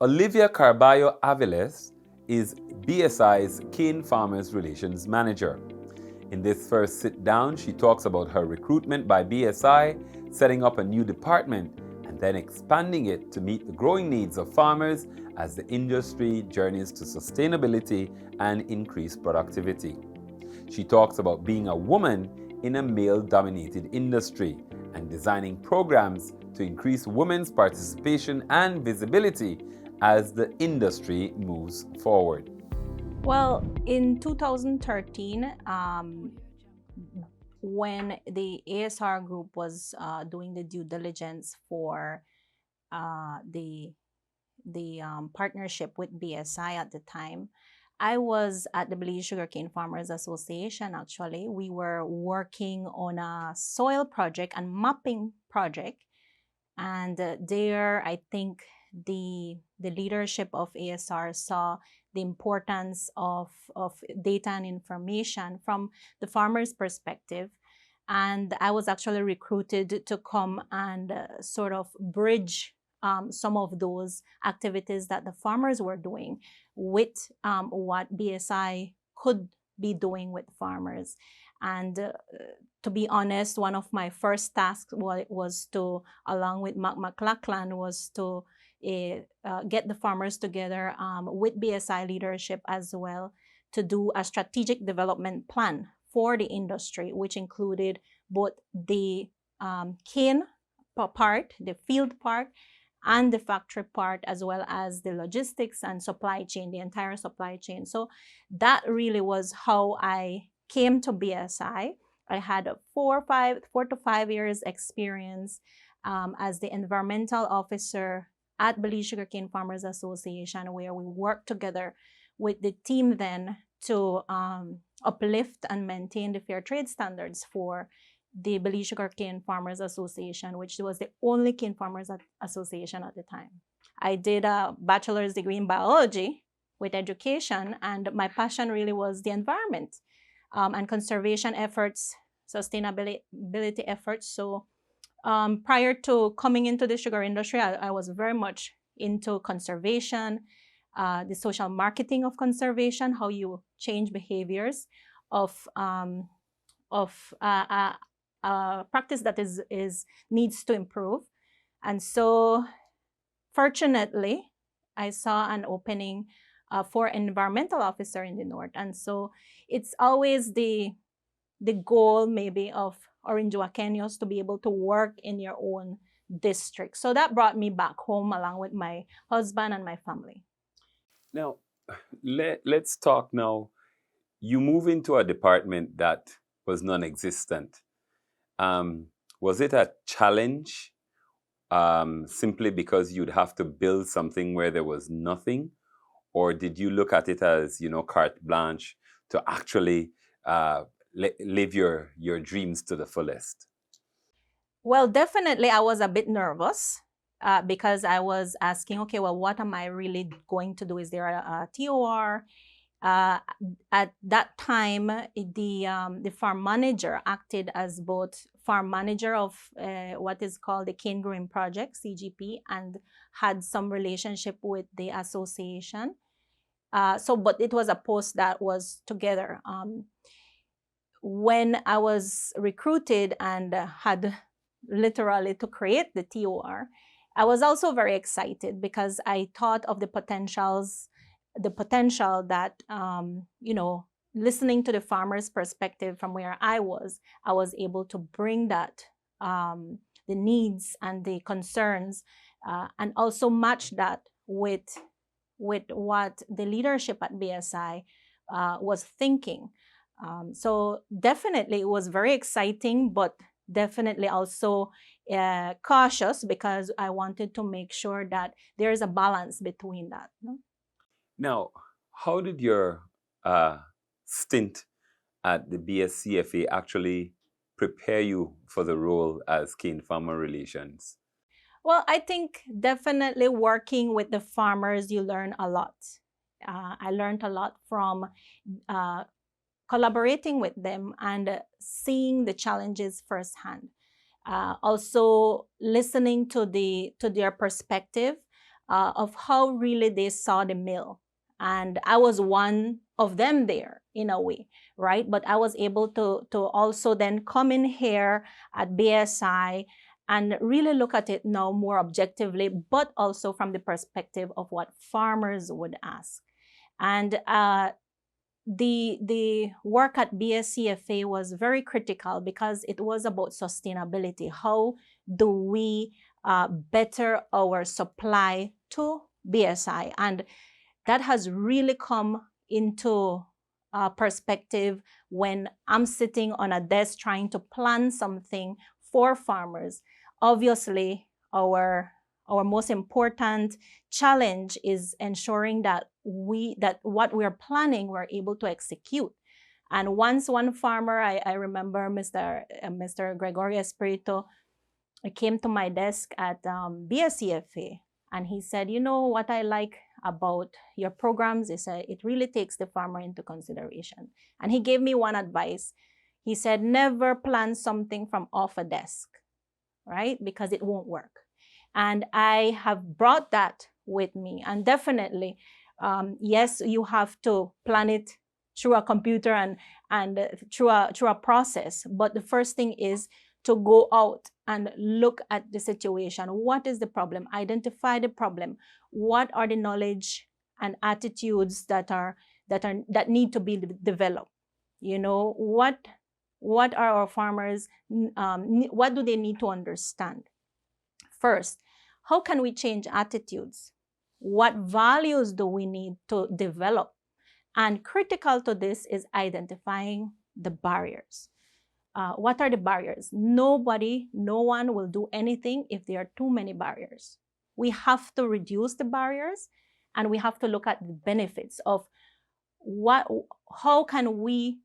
Olivia Carballo-Avilez is BSI's Cane Farmers Relations Manager. In this first sit down, she talks about her recruitment by BSI, setting up a new department, and then expanding it to meet the growing needs of farmers as the industry journeys to sustainability and increased productivity. She talks about being a woman in a male dominated industry and designing programs to increase women's participation and visibility as the industry moves forward. Well, in 2013, when the ASR group was doing the due diligence for the partnership with BSI at the time, I was at the Belize Sugarcane Farmers Association. Actually, we were working on a soil project and mapping project, and there, I think the leadership of ASR saw the importance of data and information from the farmer's perspective. And I was actually recruited to come and sort of bridge some of those activities that the farmers were doing with what BSI could be doing with farmers. And to be honest, one of my first tasks was to, along with Mark McLachlan, was to get the farmers together with BSI leadership as well to do a strategic development plan for the industry, which included both the cane part, the field part, and the factory part, as well as the logistics and supply chain, the entire supply chain. So that really was how I came to BSI. I had a 4 to 5 years experience as the environmental officer at Belize Sugarcane Farmers Association, where we worked together with the team then to uplift and maintain the fair trade standards for the Belize Sugarcane Farmers Association, which was the only cane farmers association at the time. I did a bachelor's degree in biology with education, and my passion really was the environment and conservation efforts, sustainability efforts. So prior to coming into the sugar industry, I was very much into conservation, the social marketing of conservation, how you change behaviors of practice that is needs to improve. And so fortunately, I saw an opening for environmental officer in the north. And so it's always the goal maybe of Orinjoaqueños to be able to work in your own district. So that brought me back home along with my husband and my family. Now, let's talk now. You move into a department that was non existent. Was it a challenge simply because you'd have to build something where there was nothing? Or did you look at it as, carte blanche to actually live your dreams to the fullest? Well, definitely I was a bit nervous because I was asking, okay, well, what am I really going to do? Is there a TOR? At that time, the farm manager acted as both farm manager of what is called the Cane Growing Project, CGP, and had some relationship with the association. But it was a post that was together. When I was recruited and had literally to create the TOR, I was also very excited because I thought of the potential that, listening to the farmer's perspective from where I was able to bring that, the needs and the concerns, and also match that with what the leadership at BSI was thinking. So definitely it was very exciting, but definitely also cautious because I wanted to make sure that there is a balance between that. No? Now, how did your stint at the BSCFA actually prepare you for the role as Cane Farmer Relations? Well, I think definitely working with the farmers, you learn a lot. I learned a lot from collaborating with them and seeing the challenges firsthand. Also listening to their perspective, of how really they saw the mill. And I was one of them there in a way, right? But I was able to also then come in here at BSI and really look at it now more objectively, but also from the perspective of what farmers would ask. And the work at BSCFA was very critical because it was about sustainability. How do we better our supply to BSI? And that has really come into perspective when I'm sitting on a desk trying to plan something for farmers. Obviously, our most important challenge is ensuring that what we're planning, we're able to execute. And once one farmer, I remember Mr. Gregorio Espirito, came to my desk at BSCFA, and he said, you know, what I like about your programs is it really takes the farmer into consideration. And he gave me one advice. He said, never plan something from off a desk, right? Because it won't work. And I have brought that with me. And definitely, yes, you have to plan it through a computer and through a process. But the first thing is to go out and look at the situation. What is the problem? Identify the problem. What are the knowledge and attitudes that need to be developed? You know, what are our farmers, what do they need to understand? First, how can we change attitudes? What values do we need to develop? And critical to this is identifying the barriers. What are the barriers? No one will do anything if there are too many barriers. We have to reduce the barriers, and we have to look at the benefits of how can we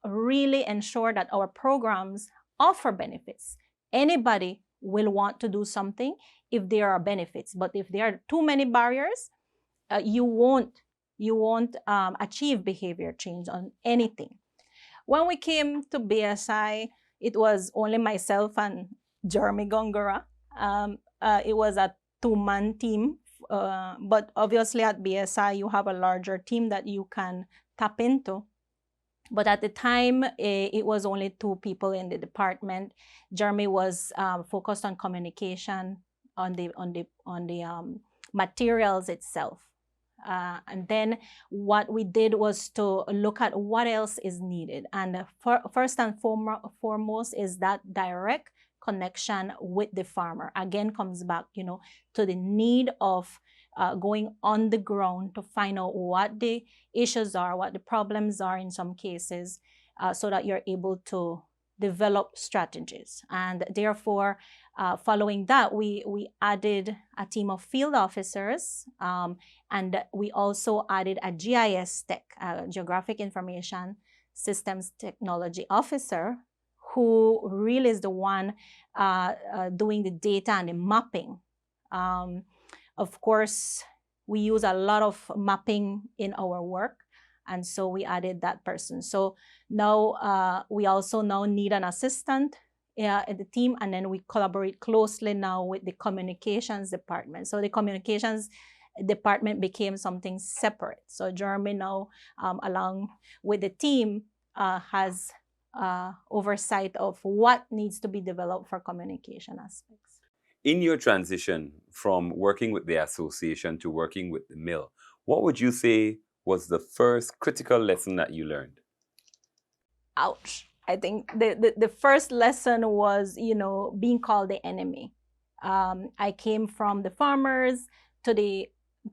really ensure that our programs offer benefits. Anybody will want to do something if there are benefits, but if there are too many barriers, you won't achieve behavior change on anything. When we came to BSI, it was only myself and Jeremy Gongora. It was a two-man team, but obviously at BSI, you have a larger team that you can tap into. But at the time, it was only two people in the department. Jeremy was focused on communication, on the materials itself. And then what we did was to look at what else is needed. And first and foremost is that direct connection with the farmer. Again, comes back, to the need of going on the ground to find out what the issues are, what the problems are in some cases, so that you're able to develop strategies. And therefore, following that, we added a team of field officers, and we also added a GIS tech, Geographic Information Systems Technology Officer, who really is the one doing the data and the mapping. Of course, we use a lot of mapping in our work, and so we added that person. So now we also now need an assistant in the team, and then we collaborate closely now with the communications department. So the communications department became something separate. So Jeremy now, along with the team, has oversight of what needs to be developed for communication aspects. In your transition from working with the association to working with the mill, what would you say was the first critical lesson that you learned? Ouch. I think the first lesson was, being called the enemy. I came from the farmers to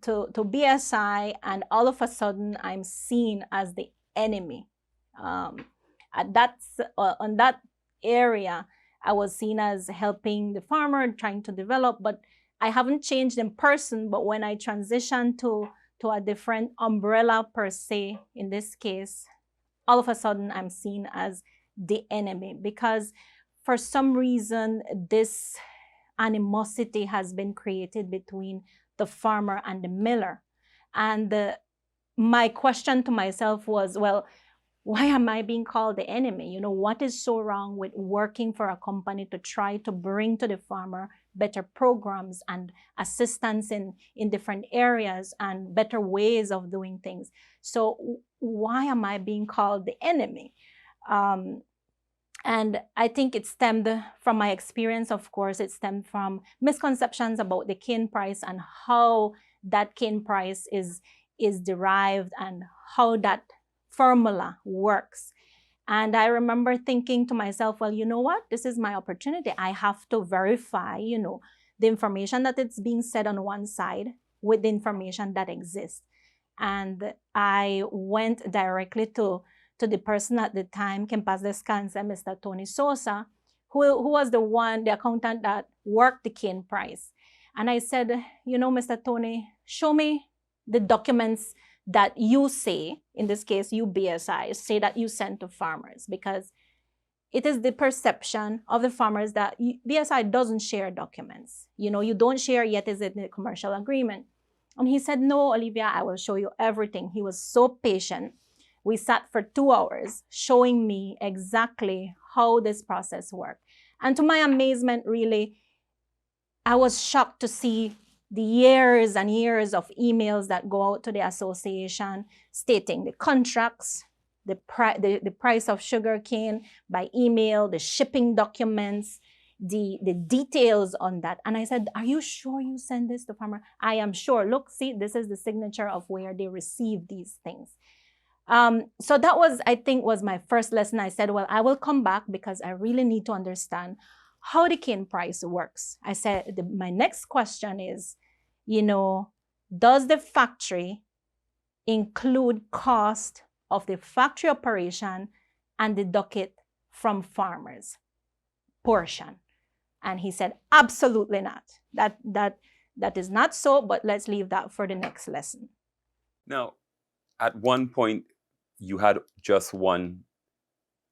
BSI, and all of a sudden I'm seen as the enemy. On that area, I was seen as helping the farmer, trying to develop, but I haven't changed in person. But when I transitioned to a different umbrella per se, in this case, all of a sudden I'm seen as the enemy, because for some reason this animosity has been created between the farmer and the miller. And my question to myself was, well, why am I being called the enemy? What is so wrong with working for a company to try to bring to the farmer better programs and assistance in different areas and better ways of doing things. So why am I being called the enemy? And I think it stemmed from my experience, of course. It stemmed from misconceptions about the cane price and how that cane price is derived and how that formula works. And I remember thinking to myself, well, you know what? This is my opportunity. I have to verify, the information that it's being said on one side with the information that exists. And I went directly to the person at the time, que en paz descanse, Mr. Tony Sosa, who was the accountant that worked the cane price. And I said, Mr. Tony, show me the documents that you say, in this case, you BSI, say that you sent to farmers, because it is the perception of the farmers that BSI doesn't share documents. You don't share, yet is it in the commercial agreement. And he said, no, Olivia, I will show you everything. He was so patient. We sat for 2 hours showing me exactly how this process worked. And to my amazement, really, I was shocked to see the years and years of emails that go out to the association stating the contracts, the price of sugarcane by email, the shipping documents, the details on that. And I said, are you sure you send this to farmer? I am sure. Look, see, this is the signature of where they receive these things. So that was, I think, was my first lesson. I said, well, I will come back because I really need to understand how the cane price works. I said, my next question is, does the factory include cost of the factory operation and deduct it from farmers portion? And he said, absolutely not. That is not so, but let's leave that for the next lesson. Now, at one point, you had just one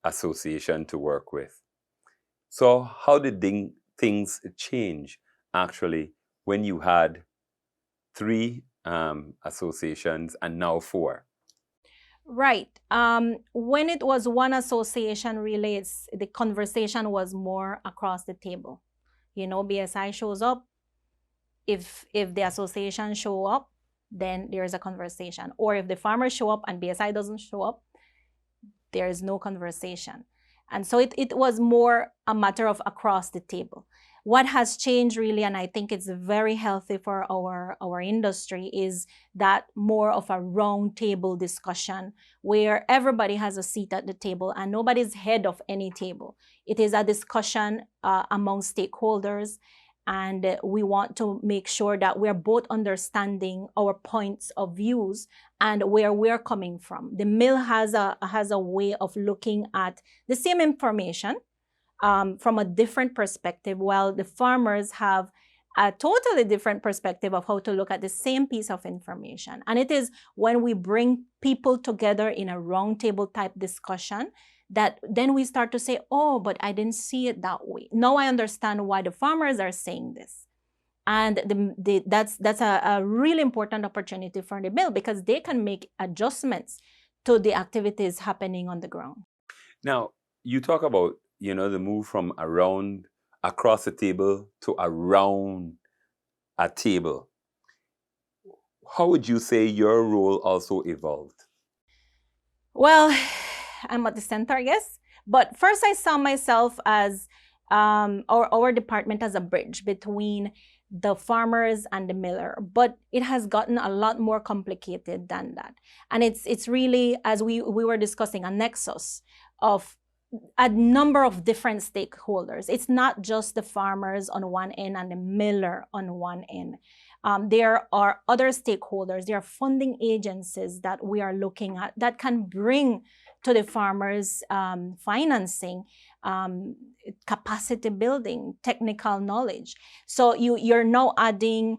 association to work with. So how did things change, actually, when you had 3 associations and now 4? Right. When it was one association, really, the conversation was more across the table. BSI shows up. If the association show up, then there is a conversation. Or if the farmers show up and BSI doesn't show up, there is no conversation. And so it was more a matter of across the table. What has changed really, and I think it's very healthy for our industry, is that more of a round table discussion where everybody has a seat at the table and nobody's head of any table. It is a discussion among stakeholders, and we want to make sure that we're both understanding our points of views and where we're coming from. The mill has a way of looking at the same information from a different perspective, while the farmers have a totally different perspective of how to look at the same piece of information. And it is when we bring people together in a roundtable type discussion that then we start to say, oh, but I didn't see it that way. Now I understand why the farmers are saying this. And that's a really important opportunity for the mill, because they can make adjustments to the activities happening on the ground. Now, you talk about, the move from across the table to around a table. How would you say your role also evolved? Well, I'm at the center, I guess. But first I saw myself as our department as a bridge between the farmers and the miller, but it has gotten a lot more complicated than that. And it's really, as we were discussing, a nexus of a number of different stakeholders. It's not just the farmers on one end and the miller on one end. There are other stakeholders. There are funding agencies that we are looking at that can bring to the farmers financing, capacity building, technical knowledge. So you're now adding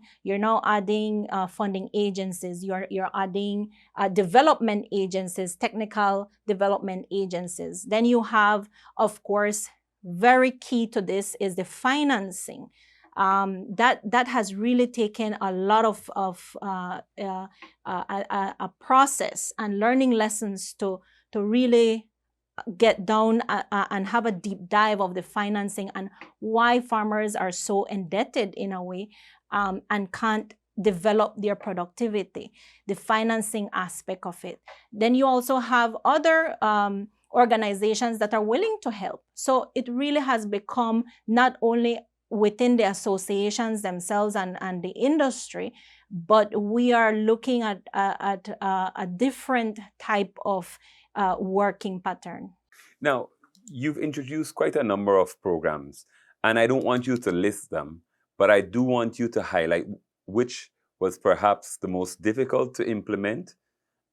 funding agencies. You're adding development agencies, technical development agencies. Then you have, of course, very key to this is the financing. That has really taken a lot of a process and learning lessons to really get down and have a deep dive of the financing and why farmers are so indebted in a way, and can't develop their productivity, the financing aspect of it. Then you also have other organizations that are willing to help. So it really has become not only within the associations themselves and the industry, but we are looking at a different type of working pattern. Now, you've introduced quite a number of programs, and I don't want you to list them, but I do want you to highlight which was perhaps the most difficult to implement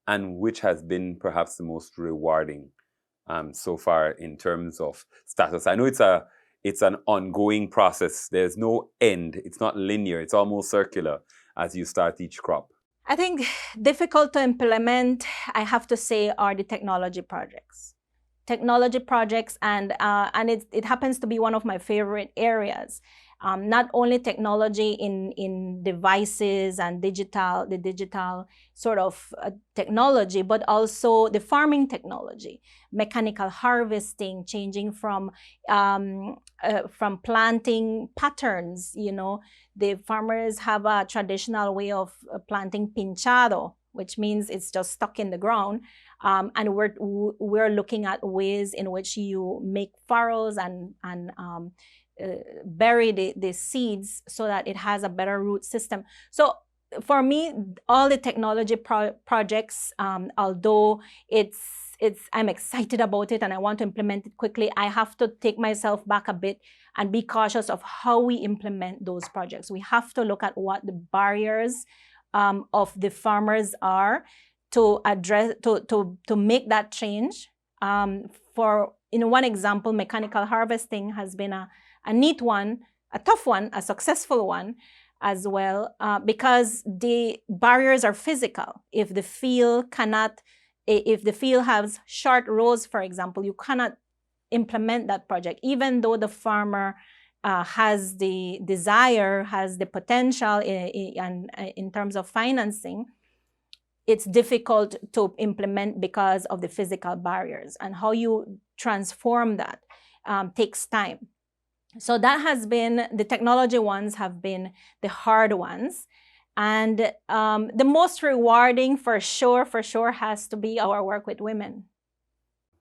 and which has been perhaps the most rewarding so far in terms of status. I know it's an ongoing process. There's no end. It's not linear. It's almost circular as you start each crop. I think difficult to implement, I have to say, are the technology projects. Technology projects, and it happens to be one of my favorite areas. Not only technology in devices and the digital sort of technology, but also the farming technology, mechanical harvesting, changing from planting patterns. The farmers have a traditional way of planting pinchado, which means it's just stuck in the ground. And we're looking at ways in which you make furrows and bury the seeds so that it has a better root system. So for me, all the technology projects, although I'm excited about it and I want to implement it quickly, I have to take myself back a bit and be cautious of how we implement those projects. We have to look at what the barriers of the farmers are to address, to make that change. For one example, mechanical harvesting has been a neat one, a tough one, a successful one as well, because the barriers are physical. If the field has short rows, for example, you cannot implement that project, even though the farmer has the desire, has the potential in terms of financing. It's difficult to implement because of the physical barriers, and how you transform that takes time. So that has been, the technology ones have been the hard ones. And the most rewarding for sure has to be our work with women.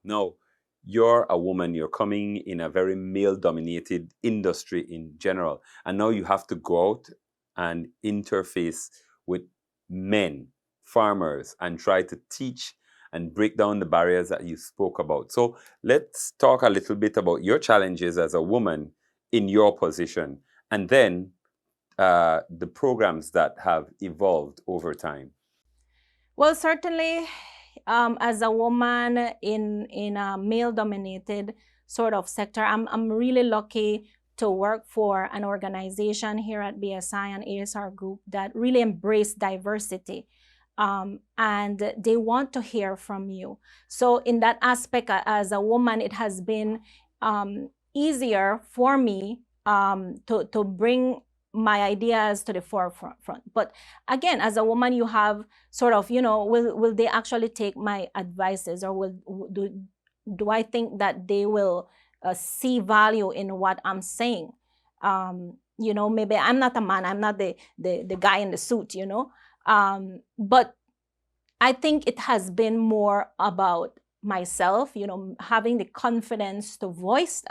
No, you're a woman, you're coming in a very male-dominated industry in general, and now you have to go out and interface with men, farmers, and try to teach and break down the barriers that you spoke about. So let's talk a little bit about your challenges as a woman in your position, and then the programs that have evolved over time. Well, certainly, as a woman in a male-dominated sort of sector, I'm really lucky to work for an organization here at BSI and ASR Group that really embrace diversity. And they want to hear from you. So in that aspect, as a woman, it has been easier for me to bring my ideas to the forefront. But again, as a woman, you have sort of, will they actually take my advices, or do I think that they will see value in what I'm saying? Maybe I'm not a man, I'm not the guy in the suit, but I think it has been more about myself, having the confidence to voice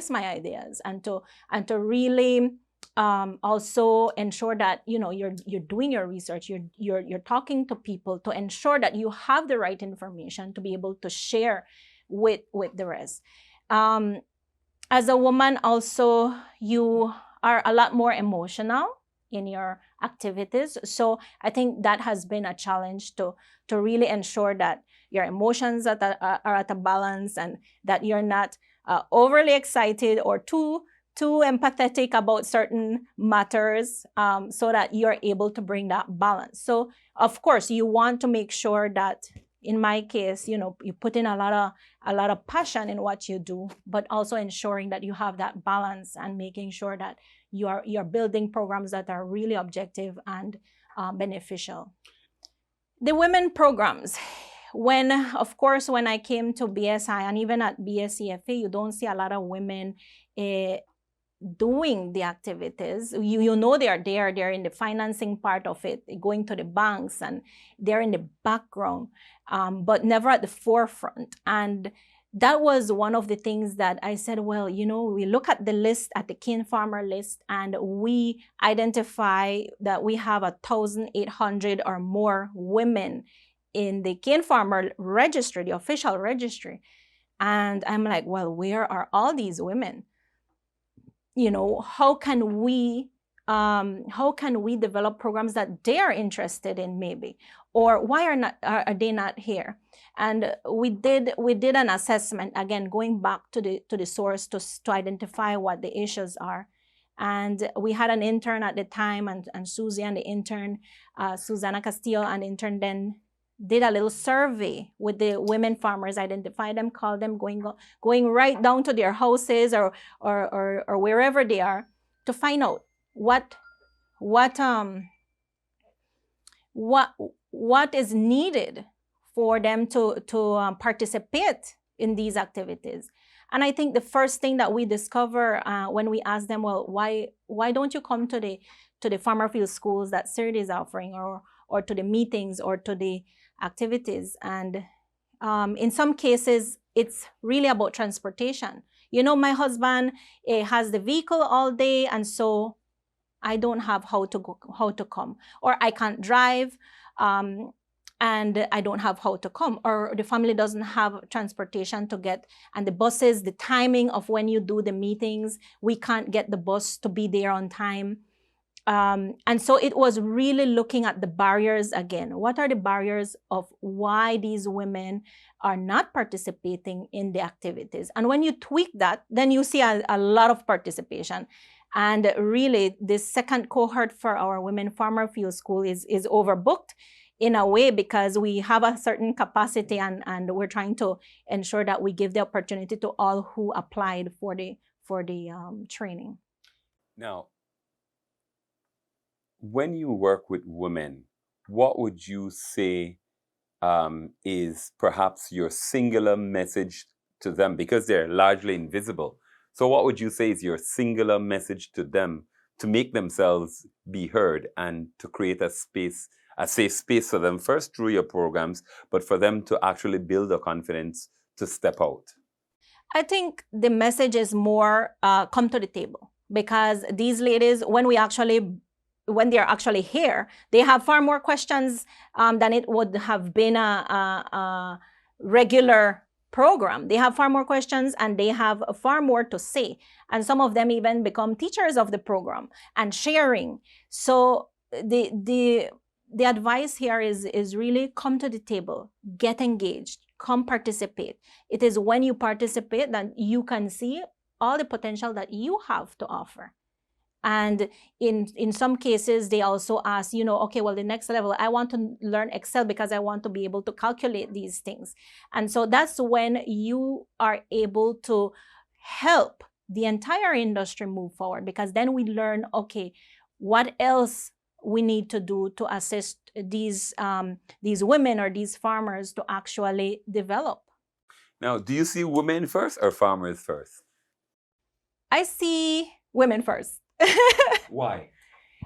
my ideas, and to really also ensure that you're doing your research, you're talking to people to ensure that you have the right information to be able to share with the rest. As a woman also, you are a lot more emotional in your activities. So I think that has been a challenge to really ensure that your emotions are at a balance, and that you're not overly excited or too empathetic about certain matters, so that you're able to bring that balance. So of course, you want to make sure that, in my case, you put in a lot of passion in what you do, but also ensuring that you have that balance and making sure that you're building programs that are really objective and beneficial. The women programs. of course, when I came to BSI and even at BSCFA, you don't see a lot of women doing the activities. You know they are there, they're in the financing part of it, going to the banks, and they're in the background, but never at the forefront. And that was one of the things that I said, well, you know, we look at the list, at the kin farmer list, and we identify that we have 1,800 or more women in the kin farmer registry, the official registry. And I'm like, well, where are all these women? You know, how can we develop programs that they're interested in, maybe, or why are they not here? And we did an assessment, again going back to the source, to identify what the issues are. And we had an intern at the time, and Susie and the intern, Susana Castillo, and the intern then did a little survey with the women farmers, identified them, called them, going right down to their houses or wherever they are, to find out what is needed for them to participate in these activities. And I think the first thing that we discover when we ask them, well, why don't you come to the farmer field schools that CERD is offering, or to the meetings, or to the activities? And in some cases, it's really about transportation. You know, my husband has the vehicle all day, and so I don't have how to come, or I can't drive, and I don't have how to come, or the family doesn't have transportation to get, and the buses, the timing of when you do the meetings, we can't get the bus to be there on time. And so it was really looking at the barriers again. What are the barriers of why these women are not participating in the activities? And when you tweak that, then you see a lot of participation. And really, this second cohort for our Women Farmer Field School is overbooked in a way, because we have a certain capacity, and we're trying to ensure that we give the opportunity to all who applied for the training. Now, when you work with women, what would you say is perhaps your singular message to them? Because they're largely invisible. So what would you say is your singular message to them to make themselves be heard, and to create a safe space for them, first through your programs, but for them to actually build the confidence to step out? I think the message is more come to the table, because these ladies, when they're actually here, they have far more questions than it would have been a regular program. They have far more questions, and they have far more to say. And some of them even become teachers of the program and sharing. So the advice here is really come to the table, get engaged, come participate. It is when you participate that you can see all the potential that you have to offer. And in some cases, they also ask, you know, okay, well, the next level, I want to learn Excel because I want to be able to calculate these things. And so that's when you are able to help the entire industry move forward, because then we learn, okay, what else we need to do to assist these women or these farmers to actually develop. Now, do you see women first or farmers first? I see women first. Why?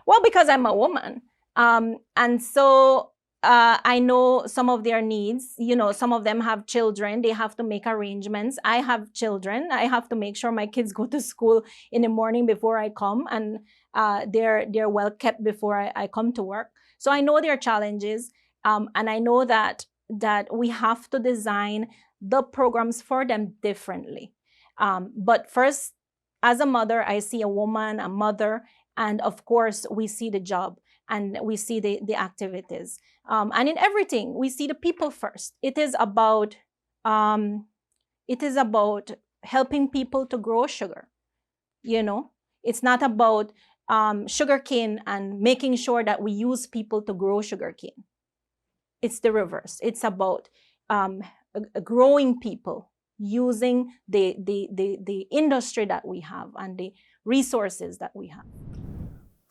Well, because I'm a woman. And so I know some of their needs. You know, some of them have children. They have to make arrangements. I have children. I have to make sure my kids go to school in the morning before I come, and they're well kept before I come to work. So I know their challenges, and I know that we have to design the programs for them differently. But first, as a mother, I see a woman, a mother, and of course, we see the job, and we see the activities. And in everything, we see the people first. It is about helping people to grow sugar. You know, it's not about sugarcane and making sure that we use people to grow sugarcane. It's the reverse. It's about growing people using the industry that we have and the resources that we have.